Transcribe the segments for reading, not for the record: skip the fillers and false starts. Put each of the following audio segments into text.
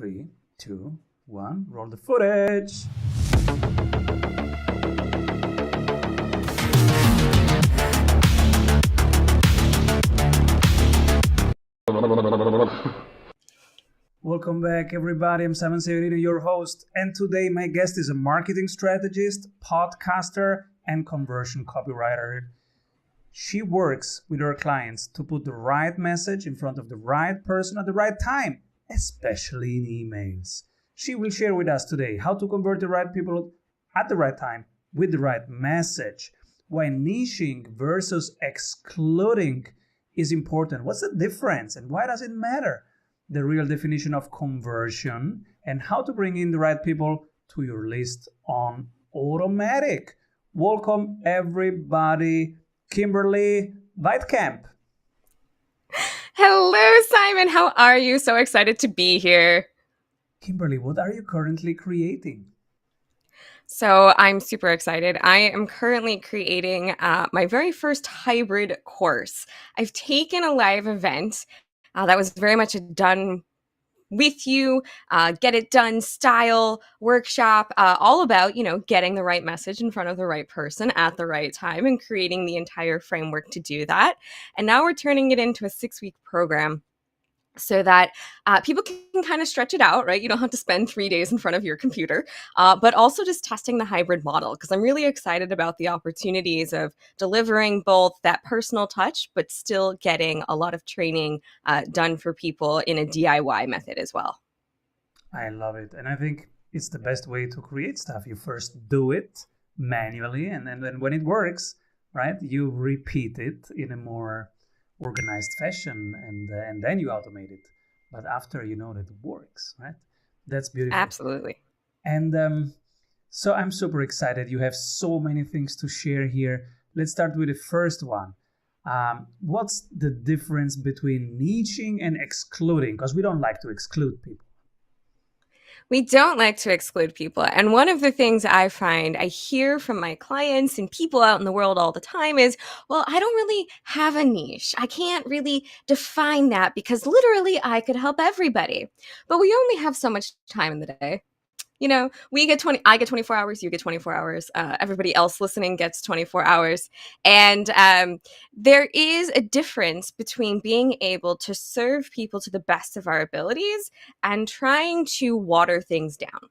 3, 2, 1, roll the footage. Welcome back, everybody. I'm Simon Severino, your host. And today my guest is a marketing strategist, podcaster, and conversion copywriter. She works with her clients to put the right message in front of the right person at the right time, especially in emails. She will share with us today how to convert the right people at the right time with the right message, why niching versus excluding is important, what's the difference, and why does it matter, the real definition of conversion, and how to bring in the right people to your list on automatic. Welcome, everybody. Kimberly Weitkamp. Hello, Simon. How are you? So excited to be here. Kimberly, what are you currently creating? So I'm super excited. I am currently creating my very first hybrid course. I've taken a live event that was very much a done with you, get it done style workshop, all about, getting the right message in front of the right person at the right time and creating the entire framework to do that. And now we're turning it into a 6-week program so that people can kind of stretch it out, right? You don't have to spend 3 days in front of your computer, but also just testing the hybrid model, because I'm really excited about the opportunities of delivering both that personal touch, but still getting a lot of training done for people in a DIY method as well. I love it. And I think it's the best way to create stuff. You first do it manually, and then when it works, right, you repeat it in a more organized fashion, and then you automate it. But after you know that it works, right? That's beautiful. Absolutely. And so I'm super excited. You have so many things to share here. Let's start with the first one. What's the difference between niching and excluding? Because we don't like to exclude people. We don't like to exclude people. And one of the things I find I hear from my clients and people out in the world all the time is, well, I don't really have a niche. I can't really define that because literally I could help everybody. But we only have so much time in the day. I get 24 hours, you get 24 hours, everybody else listening gets 24 hours. And there is a difference between being able to serve people to the best of our abilities and trying to water things down.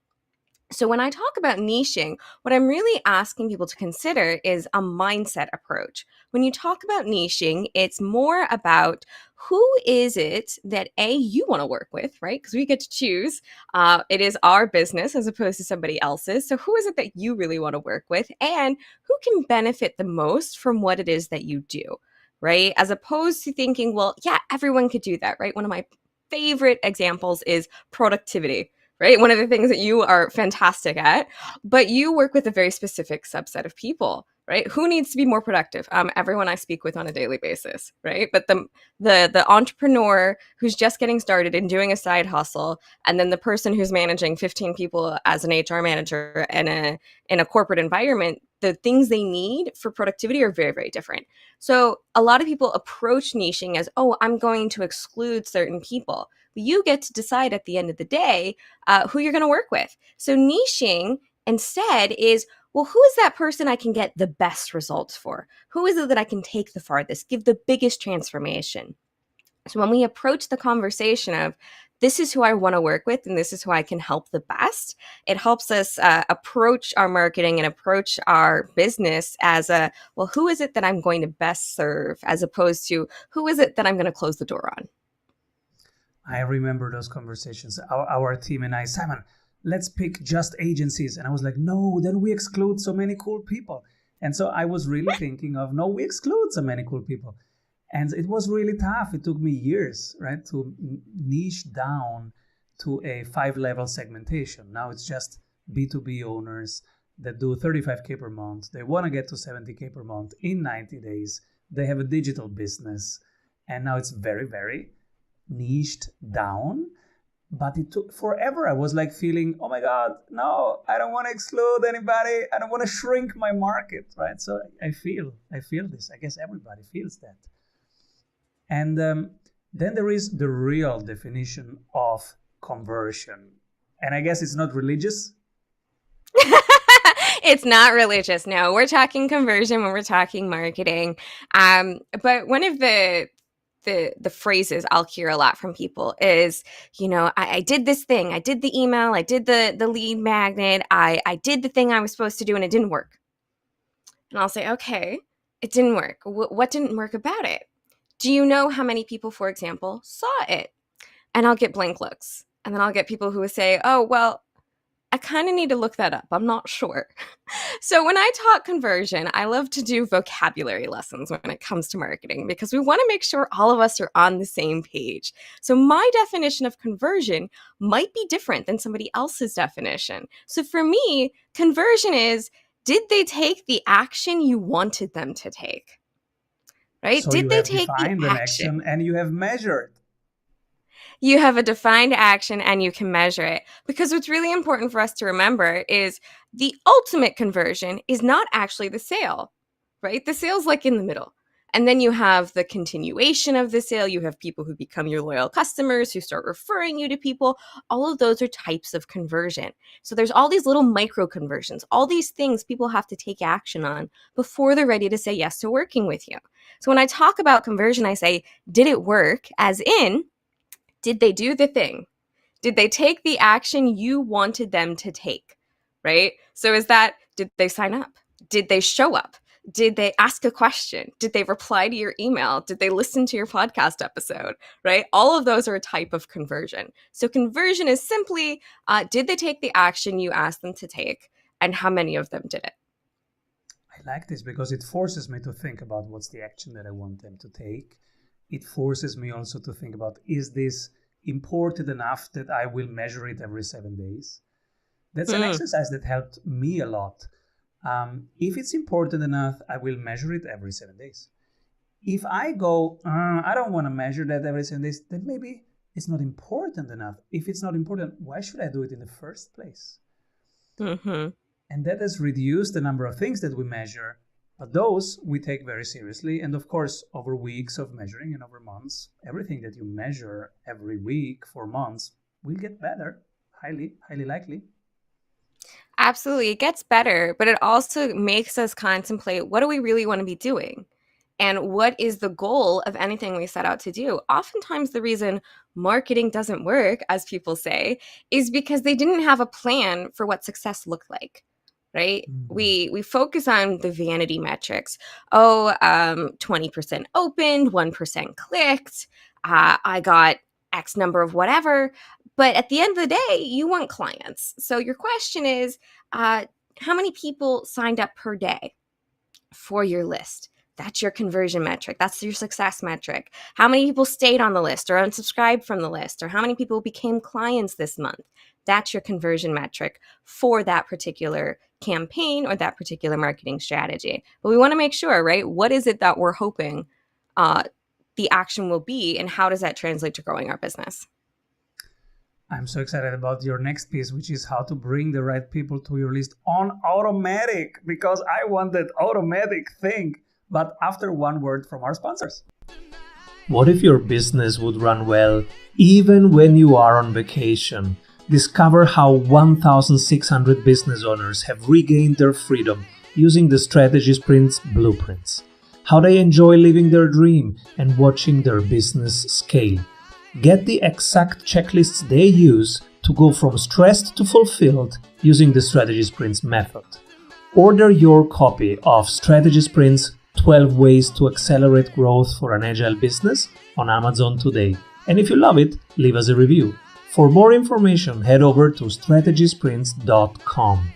So when I talk about niching, what I'm really asking people to consider is a mindset approach. When you talk about niching, it's more about who is it that you want to work with, right? Because we get to choose. It is our business as opposed to somebody else's. So who is it that you really want to work with, and who can benefit the most from what it is that you do, right? As opposed to thinking, well, yeah, everyone could do that, right? One of my favorite examples is productivity. Right? One of the things that you are fantastic at, but you work with a very specific subset of people, right? Who needs to be more productive? Everyone I speak with on a daily basis, right? But the entrepreneur who's just getting started and doing a side hustle, and then the person who's managing 15 people as an HR manager in a corporate environment, the things they need for productivity are very, very different. So a lot of people approach niching as, oh, I'm going to exclude certain people. But you get to decide at the end of the day who you're going to work with. So niching instead is, well, who is that person I can get the best results for? Who is it that I can take the farthest, give the biggest transformation? So when we approach the conversation of, this is who I want to work with and this is who I can help the best, it helps us approach our marketing and approach our business as well, who is it that I'm going to best serve, as opposed to who is it that I'm going to close the door on? I remember those conversations. Our team and I, Simon, let's pick just agencies. And I was like, no, then we exclude so many cool people. And so I was really thinking of, no, we exclude so many cool people. And it was really tough. It took me years, right, to niche down to a 5-level segmentation. Now it's just B2B owners that do 35K per month. They want to get to 70K per month in 90 days. They have a digital business. And now it's very, very niched down. But it took forever. I was like feeling, oh my God, no, I don't want to exclude anybody. I don't want to shrink my market, right? So I feel this. I guess everybody feels that. And then there is the real definition of conversion. And I guess it's not religious. It's not religious. No, we're talking conversion when we're talking marketing. But one of the phrases I'll hear a lot from people is, I did this thing. I did the email. I did the lead magnet. I did the thing I was supposed to do and it didn't work. And I'll say, okay, it didn't work. What didn't work about it? Do you know how many people, for example, saw it? And I'll get blank looks. And then I'll get people who will say, oh, well, I kind of need to look that up. I'm not sure. So when I talk conversion, I love to do vocabulary lessons when it comes to marketing because we want to make sure all of us are on the same page. So my definition of conversion might be different than somebody else's definition. So for me, conversion is, did they take the action you wanted them to take? Right? So Did you they have take the defined an action? action and you have measured. You have a defined action and you can measure it. Because what's really important for us to remember is the ultimate conversion is not actually the sale, right? The sale's like in the middle. And then you have the continuation of the sale. You have people who become your loyal customers, who start referring you to people. All of those are types of conversion. So there's all these little micro conversions, all these things people have to take action on before they're ready to say yes to working with you. So when I talk about conversion, I say, did it work? As in, did they do the thing? Did they take the action you wanted them to take? Right? So is that, did they sign up? Did they show up? Did they ask a question? Did they reply to your email? Did they listen to your podcast episode? Right? All of those are a type of conversion. So conversion is simply, did they take the action you asked them to take? And how many of them did it? I like this because it forces me to think about what's the action that I want them to take. It forces me also to think about, is this important enough that I will measure it every 7 days? That's an exercise that helped me a lot. If it's important enough, I will measure it every 7 days. If I go, I don't want to measure that every 7 days, then maybe it's not important enough. If it's not important, why should I do it in the first place? Mm-hmm. And that has reduced the number of things that we measure. But those we take very seriously. And of course, over weeks of measuring and over months, everything that you measure every week for months will get better, highly, highly likely. Absolutely. It gets better, but it also makes us contemplate, what do we really want to be doing? And what is the goal of anything we set out to do? Oftentimes, the reason marketing doesn't work, as people say, is because they didn't have a plan for what success looked like. Right? We focus on the vanity metrics. 20% opened, 1% clicked. I got X number of whatever. But at the end of the day, you want clients. So your question is, how many people signed up per day for your list? That's your conversion metric. That's your success metric. How many people stayed on the list or unsubscribed from the list? Or how many people became clients this month? That's your conversion metric for that particular campaign or that particular marketing strategy. But we want to make sure, right? What is it that we're hoping the action will be, and how does that translate to growing our business? I'm so excited about your next piece, which is how to bring the right people to your list on automatic, because I want that automatic thing. But after one word from our sponsors. What if your business would run well even when you are on vacation? Discover how 1,600 business owners have regained their freedom using the Strategy Sprints blueprints. How they enjoy living their dream and watching their business scale. Get the exact checklists they use to go from stressed to fulfilled using the Strategy Sprints method. Order your copy of Strategy Sprints 12 Ways to Accelerate Growth for an Agile Business on Amazon today. And if you love it, leave us a review. For more information, head over to strategysprints.com.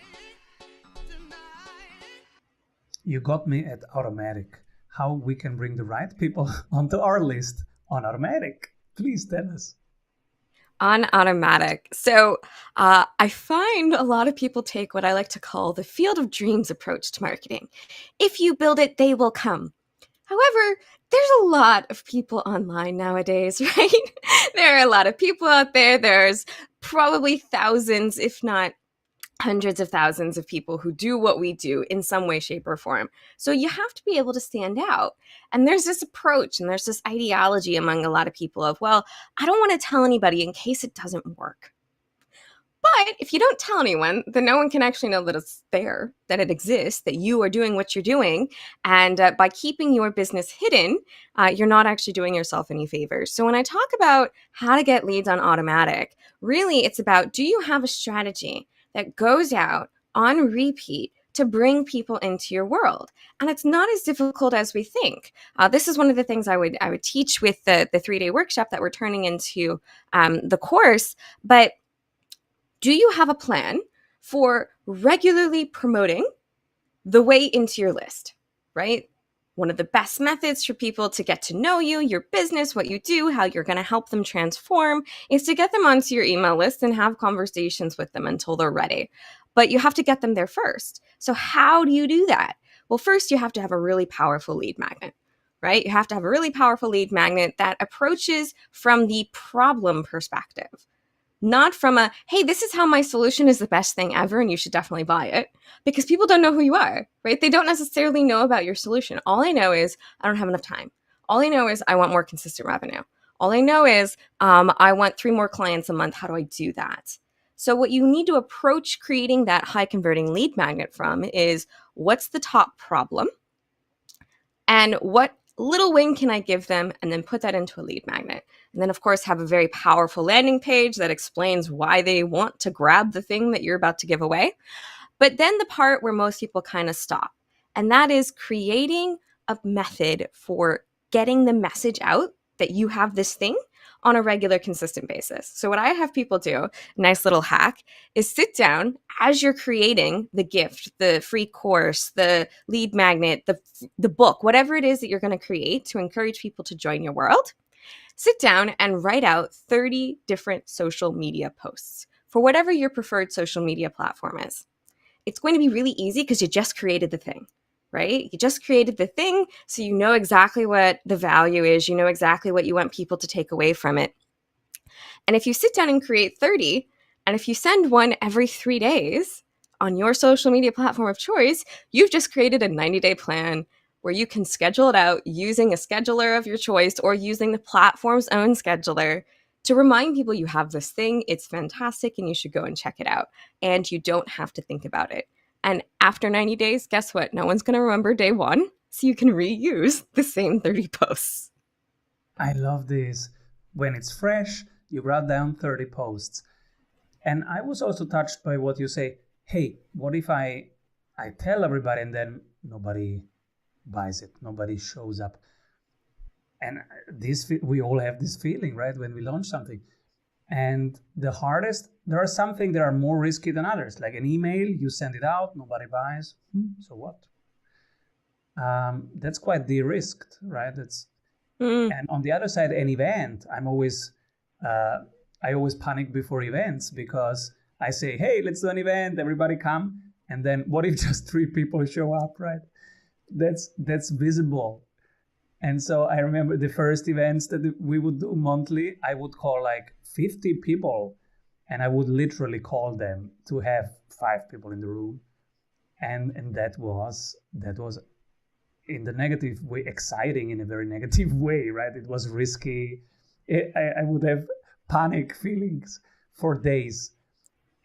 You got me at automatic. How we can bring the right people onto our list on automatic. Please tell us. On automatic. So I find a lot of people take what I like to call the field of dreams approach to marketing. If you build it, they will come. However, there's a lot of people online nowadays, right? There are a lot of people out there. There's probably thousands, if not hundreds of thousands of people who do what we do in some way, shape, or form. So you have to be able to stand out. And there's this approach and there's this ideology among a lot of people of, well, I don't want to tell anybody in case it doesn't work. But if you don't tell anyone, then no one can actually know that it's there, that it exists, that you are doing what you're doing. And by keeping your business hidden, you're not actually doing yourself any favors. So when I talk about how to get leads on automatic, really it's about, do you have a strategy that goes out on repeat to bring people into your world? And it's not as difficult as we think. This is one of the things I would teach with the 3-day workshop that we're turning into the course. But do you have a plan for regularly promoting the way into your list, right? One of the best methods for people to get to know you, your business, what you do, how you're going to help them transform is to get them onto your email list and have conversations with them until they're ready. But you have to get them there first. So how do you do that? Well, first you have to have a really powerful lead magnet, right? You have to have a really powerful lead magnet that approaches from the problem perspective. Not from a, hey, this is how my solution is the best thing ever and you should definitely buy it, because people don't know who you are, right? They don't necessarily know about your solution. All I know is I don't have enough time. All I know is I want more consistent revenue. All I know is I want 3 more clients a month. How do I do that? So what you need to approach creating that high converting lead magnet from is, what's the top problem and what little win can I give them, and then put that into a lead magnet. And then, of course, have a very powerful landing page that explains why they want to grab the thing that you're about to give away. But then the part where most people kind of stop, and that is creating a method for getting the message out that you have this thing on a regular, consistent basis. So what I have people do, nice little hack, is sit down as you're creating the gift, the free course, the lead magnet, the book, whatever it is that you're going to create to encourage people to join your world. Sit down and write out 30 different social media posts for whatever your preferred social media platform is. It's going to be really easy because you just created the thing, right? You just created the thing, so you know exactly what the value is. You know exactly what you want people to take away from it. And if you sit down and create 30, and if you send one every 3 days on your social media platform of choice, you've just created a 90-day plan where you can schedule it out using a scheduler of your choice or using the platform's own scheduler to remind people you have this thing, it's fantastic, and you should go and check it out. And you don't have to think about it. And after 90 days, guess what? No one's going to remember day 1, so you can reuse the same 30 posts. I love this. When it's fresh, you write down 30 posts. And I was also touched by what you say, hey, what if I tell everybody and then nobody buys it, nobody shows up? And we all have this feeling, right, when we launch something. And the hardest, there are some things that are more risky than others. Like an email, you send it out, nobody buys. So what? That's quite de-risked, right? And on the other side, an event, I always panic before events because I say, hey, let's do an event, everybody come. And then what if just 3 people show up, right? That's visible. And so I remember the first events that we would do monthly, I would call like 50 people and I would literally call them to have 5 people in the room. And that was in the negative way, exciting in a very negative way, right? It was risky. I would have panic feelings for days.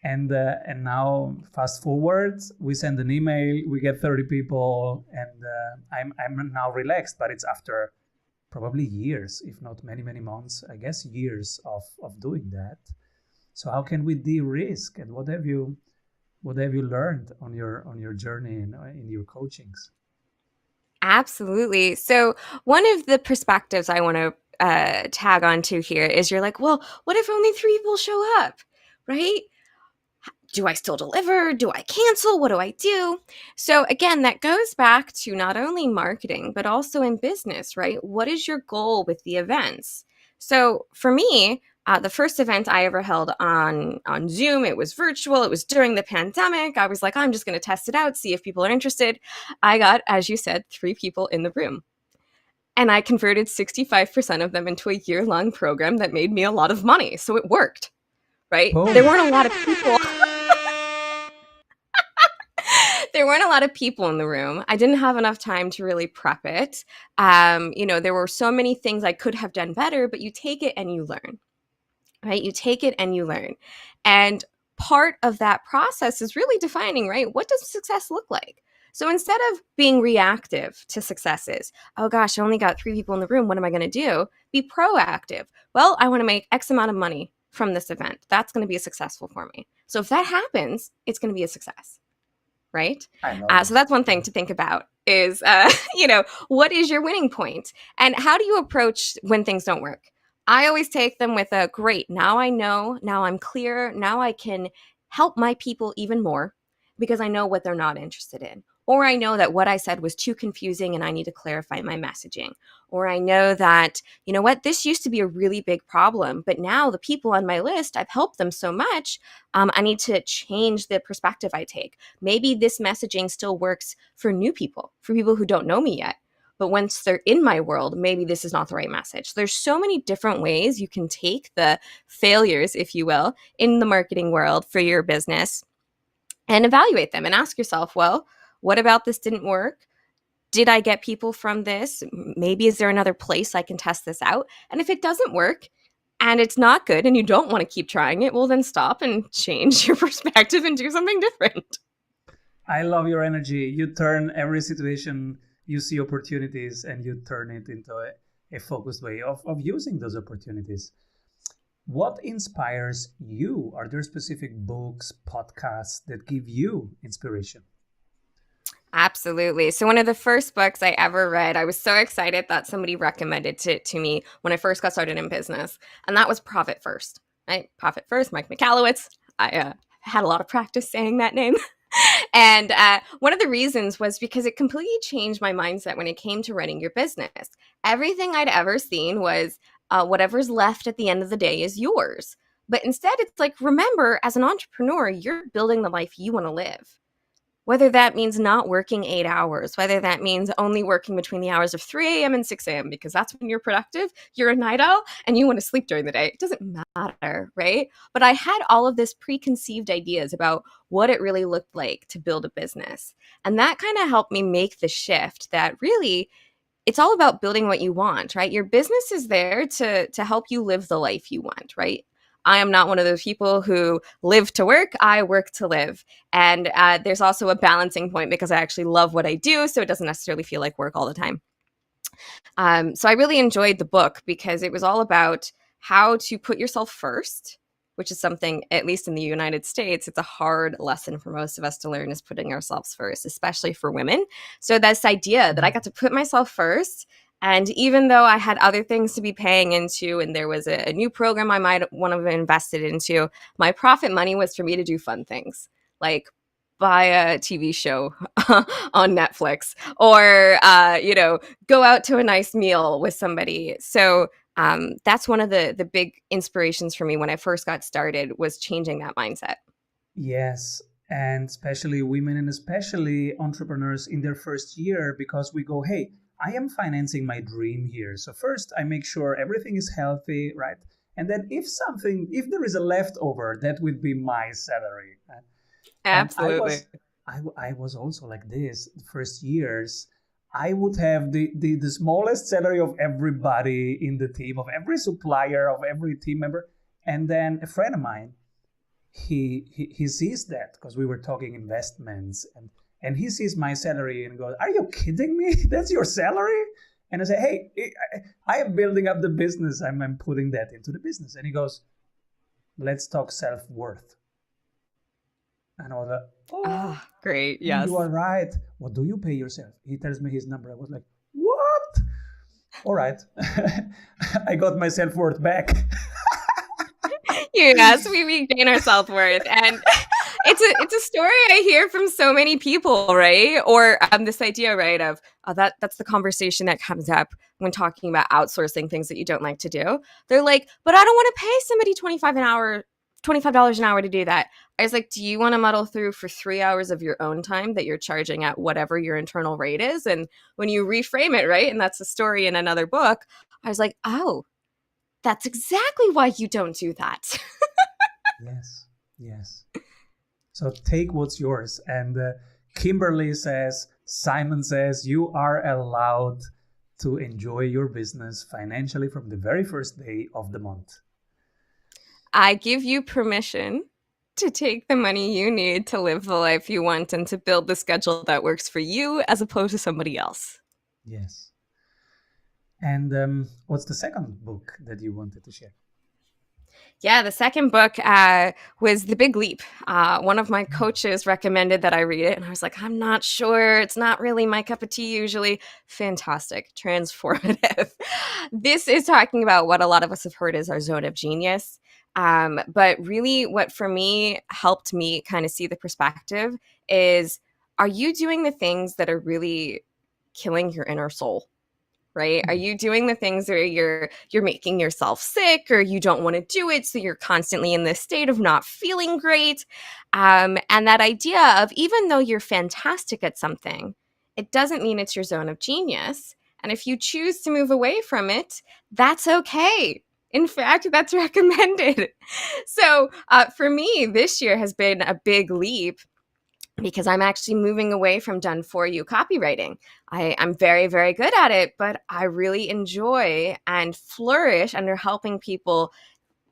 And now fast forward, we send an email, we get 30 people, and I'm now relaxed. But it's after probably years, if not many, many months, I guess years of doing that. So how can we de-risk? And what have you learned on your journey in your coachings? Absolutely. So one of the perspectives I want to tag onto here is, you're like, well, what if only 3 people show up, right? Do I still deliver? Do I cancel? What do I do? So again, that goes back to not only marketing, but also in business, right? What is your goal with the events? So for me, the first event I ever held on Zoom, it was virtual. It was during the pandemic. I was like, I'm just going to test it out, see if people are interested. I got, as you said, 3 people in the room. And I converted 65% of them into a year-long program that made me a lot of money. So it worked, right? Oh. There weren't a lot of people. There weren't a lot of people in the room. I didn't have enough time to really prep it. There were so many things I could have done better, but you take it and you learn, right? You take it and you learn. And part of that process is really defining, right? What does success look like? So instead of being reactive to successes, oh gosh, I only got 3 people in the room. What am I going to do? Be proactive. Well, I want to make X amount of money from this event. That's going to be successful for me. So if that happens, it's going to be a success, right? I love So it. that's one thing to think about is, what is your winning point? And how do you approach when things don't work? I always take them with a great, now I know, now I'm clear, now I can help my people even more because I know what they're not interested in. Or I know that what I said was too confusing and I need to clarify my messaging. Or I know that, you know what, this used to be a really big problem, but now the people on my list, I've helped them so much, I need to change the perspective I take. Maybe this messaging still works for new people, for people who don't know me yet. But once they're in my world, maybe this is not the right message. There's so many different ways you can take the failures, if you will, in the marketing world for your business and evaluate them and ask yourself, well, what about this didn't work? Did I get people from this? Maybe is there another place I can test this out? And if it doesn't work and it's not good and you don't want to keep trying it, well, then stop and change your perspective and do something different. I love your energy. You turn every situation, you see opportunities, and you turn it into a focused way of using those opportunities. What inspires you? Are there specific books, podcasts that give you inspiration? Absolutely. So one of the first books I ever read, I was so excited that somebody recommended it to me when I first got started in business, and that was Profit First. Right? Profit First, Mike Michalowicz. I had a lot of practice saying that name. And one of the reasons was because it completely changed my mindset when it came to running your business. Everything I'd ever seen was whatever's left at the end of the day is yours. But instead, it's like, remember, as an entrepreneur, you're building the life you want to live. Whether that means not working 8 hours, whether that means only working between the hours of 3 a.m. and 6 a.m., because that's when you're productive, you're a night owl, and you want to sleep during the day. It doesn't matter, right? But I had all of this preconceived ideas about what it really looked like to build a business. And that kind of helped me make the shift that really it's all about building what you want, right? Your business is there to help you live the life you want, right? I am not one of those people who live to work. I work to live. And there's also a balancing point because I actually love what I do. So it doesn't necessarily feel like work all the time. So I really enjoyed the book because it was all about how to put yourself first, which is something, at least in the United States, it's a hard lesson for most of us to learn is putting ourselves first, especially for women. So this idea that I got to put myself first. And even though I had other things to be paying into, and there was a new program I might want to have invested into, my profit money was for me to do fun things like buy a TV show on Netflix or, go out to a nice meal with somebody. So that's one of the big inspirations for me when I first got started was changing that mindset. Yes, and especially women and especially entrepreneurs in their first year because we go, hey, I am financing my dream here. So first I make sure everything is healthy, right? And then if there is a leftover, that would be my salary. Right? And Absolutely. I was also like this the first years. I would have the smallest salary of everybody in the team, of every supplier, of every team member. And then a friend of mine, he sees that because we were talking investments and he sees my salary and goes, "Are you kidding me? That's your salary?" And I say, "Hey, I am building up the business. I'm putting that into the business." And he goes, "Let's talk self-worth." And I was like, "Oh, Great. you Yes. are right. What do you pay yourself?" He tells me his number. I was like, "What?" All right. I got my self-worth back. Yes, we regain our self-worth. And it's a story I hear from so many people, right? Or this idea, right, of that's the conversation that comes up when talking about outsourcing things that you don't like to do. They're like, but I don't want to pay somebody $25 an hour to do that. I was like, do you want to muddle through for 3 hours of your own time that you're charging at whatever your internal rate is? And when you reframe it, right, and that's a story in another book, I was like, oh, that's exactly why you don't do that. Yes, yes. So take what's yours and Kimberly says, Simon says, you are allowed to enjoy your business financially from the very first day of the month. I give you permission to take the money you need to live the life you want and to build the schedule that works for you as opposed to somebody else. Yes. And what's the second book that you wanted to share? Yeah, the second book was The Big Leap. One of my coaches recommended that I read it, and I was like, I'm not sure. It's not really my cup of tea usually. Fantastic, transformative. This is talking about what a lot of us have heard is our zone of genius. But really, what for me helped me kind of see the perspective is, are you doing the things that are really killing your inner soul? Right? Are you doing the things where you're making yourself sick, or you don't want to do it, so you're constantly in this state of not feeling great? And that idea of, even though you're fantastic at something, it doesn't mean it's your zone of genius. And if you choose to move away from it, that's okay. In fact, that's recommended. So for me, this year has been a big leap because I'm actually moving away from done for you copywriting. I'm very, very good at it, but I really enjoy and flourish under helping people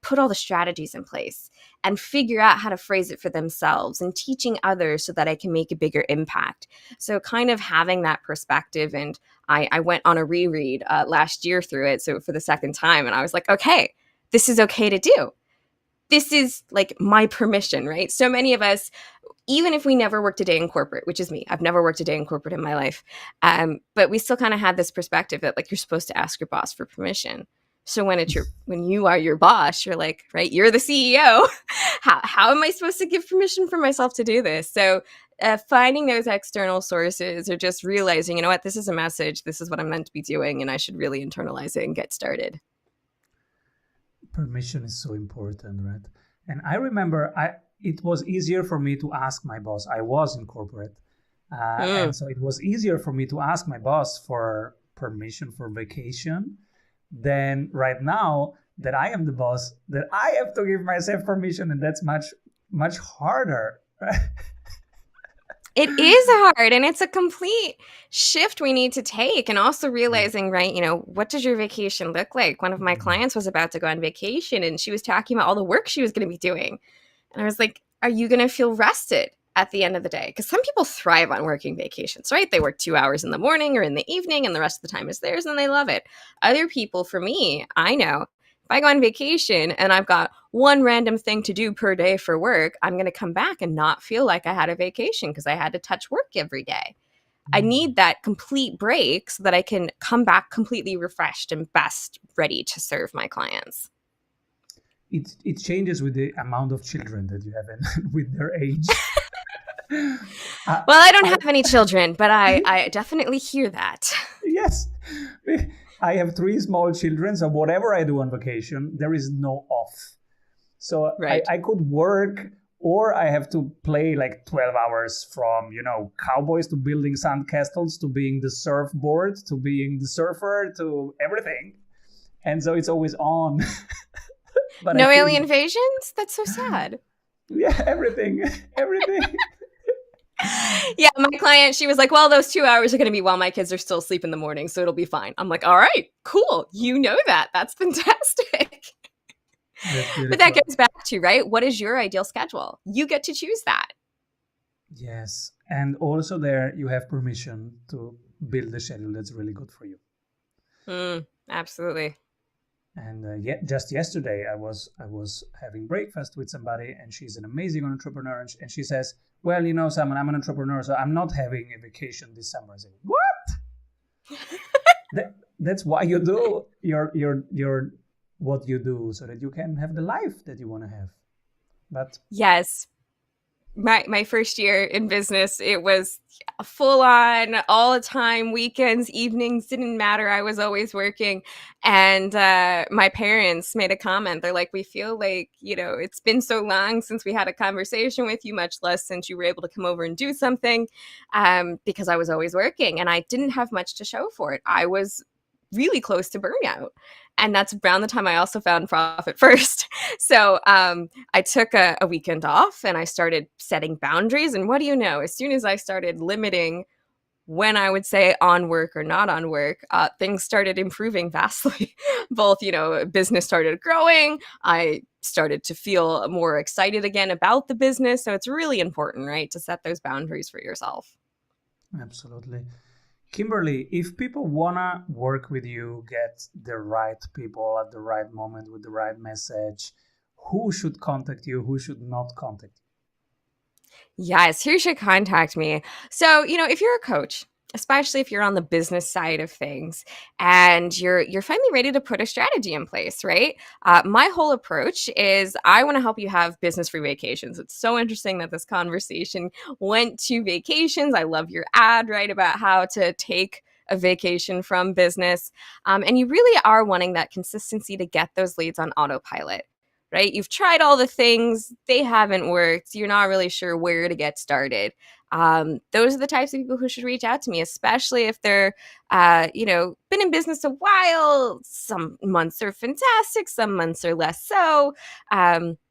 put all the strategies in place and figure out how to phrase it for themselves and teaching others so that I can make a bigger impact. So kind of having that perspective. And I went on a reread last year through it, so for the second time, and I was like, okay, this is okay to do. This is like my permission, right? So many of us, even if we never worked a day in corporate, which is me, I've never worked a day in corporate in my life. But we still kind of had this perspective that like you're supposed to ask your boss for permission. So when you are your boss, you're like, right, you're the CEO. How am I supposed to give permission for myself to do this? So finding those external sources, or just realizing, you know what, this is a message. This is what I'm meant to be doing, and I should really internalize it and get started. Permission is so important, right? And I remember it was easier for me to ask my boss. I was in corporate. And so it was easier for me to ask my boss for permission for vacation than right now that I am the boss, that I have to give myself permission. And that's much, much harder. It is hard, and it's a complete shift we need to take. And also realizing, right, what does your vacation look like? One of my clients was about to go on vacation, and she was talking about all the work she was going to be doing. And I was like, are you going to feel rested at the end of the day? Because some people thrive on working vacations, right? They work 2 hours in the morning or in the evening, and the rest of the time is theirs, and they love it. Other people, for me, I know, if I go on vacation and I've got one random thing to do per day for work, I'm going to come back and not feel like I had a vacation because I had to touch work every day. I need that complete break so that I can come back completely refreshed and best ready to serve my clients. It changes with the amount of children that you have and with their age. Well, I don't have any children, but I definitely hear that. Yes. I have 3 small children, so whatever I do on vacation, there is no off. So right. I could work, or I have to play like 12 hours from, cowboys to building sandcastles to being the surfboard to being the surfer to everything. And so it's always on. But no alien invasions? That's so sad. Yeah, everything. Yeah, my client, she was like, well, those 2 hours are going to be while my kids are still asleep in the morning, so it'll be fine. I'm like, all right, cool. You know that. That's fantastic. But that goes back to, right, what is your ideal schedule? You get to choose that. Yes. And also there you have permission to build a schedule that's really good for you. Absolutely. And just yesterday, I was having breakfast with somebody, and she's an amazing entrepreneur. And she says, well, Simon, I'm an entrepreneur, so I'm not having a vacation this summer. I say, what? That's why you do your what you do, so that you can have the life that you want to have. But yes. My first year in business, it was full on all the time, weekends, evenings, didn't matter. I was always working. And my parents made a comment. They're like, we feel like, it's been so long since we had a conversation with you, much less since you were able to come over and do something, because I was always working and I didn't have much to show for it. I was really close to burnout. And that's around the time I also found Profit First. So I took a weekend off and I started setting boundaries. And what do you know? As soon as I started limiting when I would say on work or not on work, things started improving vastly. Both, business started growing. I started to feel more excited again about the business. So it's really important, right, to set those boundaries for yourself. Absolutely. Kimberly, if people want to work with you, get the right people at the right moment with the right message, who should contact you? Who should not contact you? Yes, who should contact me? So, if you're a coach, especially if you're on the business side of things and you're finally ready to put a strategy in place, right? My whole approach is I want to help you have business-free vacations. It's so interesting that this conversation went to vacations. I love your ad, right, about how to take a vacation from business. And you really are wanting that consistency to get those leads on autopilot. Right? You've tried all the things, they haven't worked. You're not really sure where to get started. Those are the types of people who should reach out to me, especially if they're, been in business a while. Some months are fantastic, some months are less so.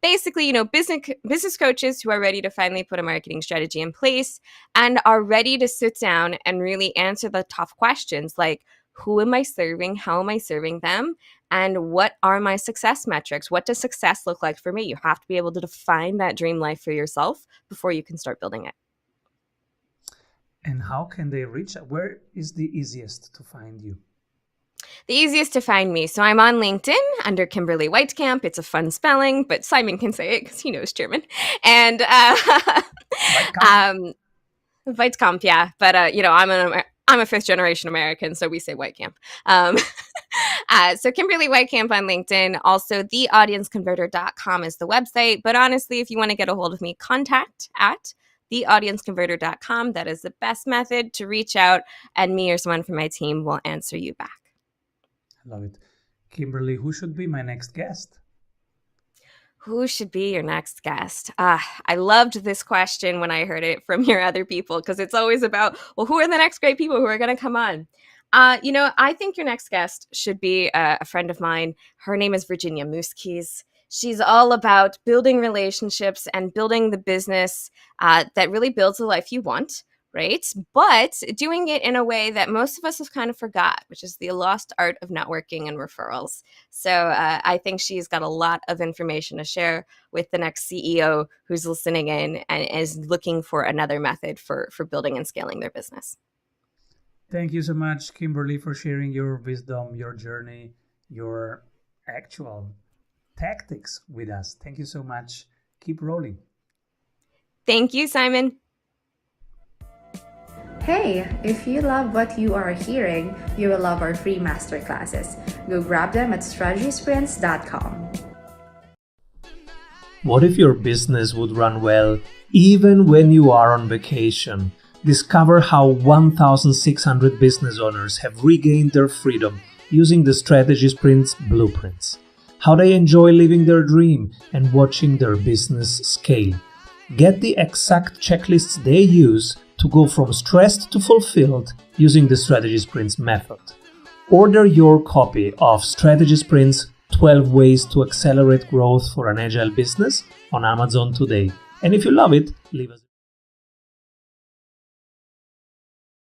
Basically, business coaches who are ready to finally put a marketing strategy in place and are ready to sit down and really answer the tough questions like, who am I serving? How am I serving them? And what are my success metrics? What does success look like for me? You have to be able to define that dream life for yourself before you can start building it. And how can they reach out? Where is the easiest to find you? The easiest to find me. So I'm on LinkedIn under Kimberly Weitkamp. It's a fun spelling, but Simon can say it because he knows German. And Weitkamp, yeah. But I'm a fifth generation American, so we say Weitkamp. So Kimberly Weitkamp on LinkedIn. Also, theaudienceconverter.com is the website. But honestly, if you want to get a hold of me, contact at theaudienceconverter.com. That is the best method to reach out, and me or someone from my team will answer you back. I love it. Kimberly, who should be my next guest? Who should be your next guest? I loved this question when I heard it from your other people because it's always about, well, who are the next great people who are going to come on? I think your next guest should be a friend of mine. Her name is Virginia Moosekeys. She's all about building relationships and building the business that really builds the life you want, right? But doing it in a way that most of us have kind of forgot, which is the lost art of networking and referrals. So I think she's got a lot of information to share with the next CEO who's listening in and is looking for another method for building and scaling their business. Thank you so much, Kimberly, for sharing your wisdom, your journey, your actual tactics with us. Thank you so much. Keep rolling. Thank you, Simon. Hey, if you love what you are hearing, you will love our free masterclasses. Go grab them at strategysprints.com. What if your business would run well even when you are on vacation? Discover how 1,600 business owners have regained their freedom using the Strategy Sprints blueprints. How they enjoy living their dream and watching their business scale. Get the exact checklists they use to go from stressed to fulfilled using the Strategy Sprints method. Order your copy of Strategy Sprints 12 Ways to Accelerate Growth for an Agile Business on Amazon today. And if you love it, leave us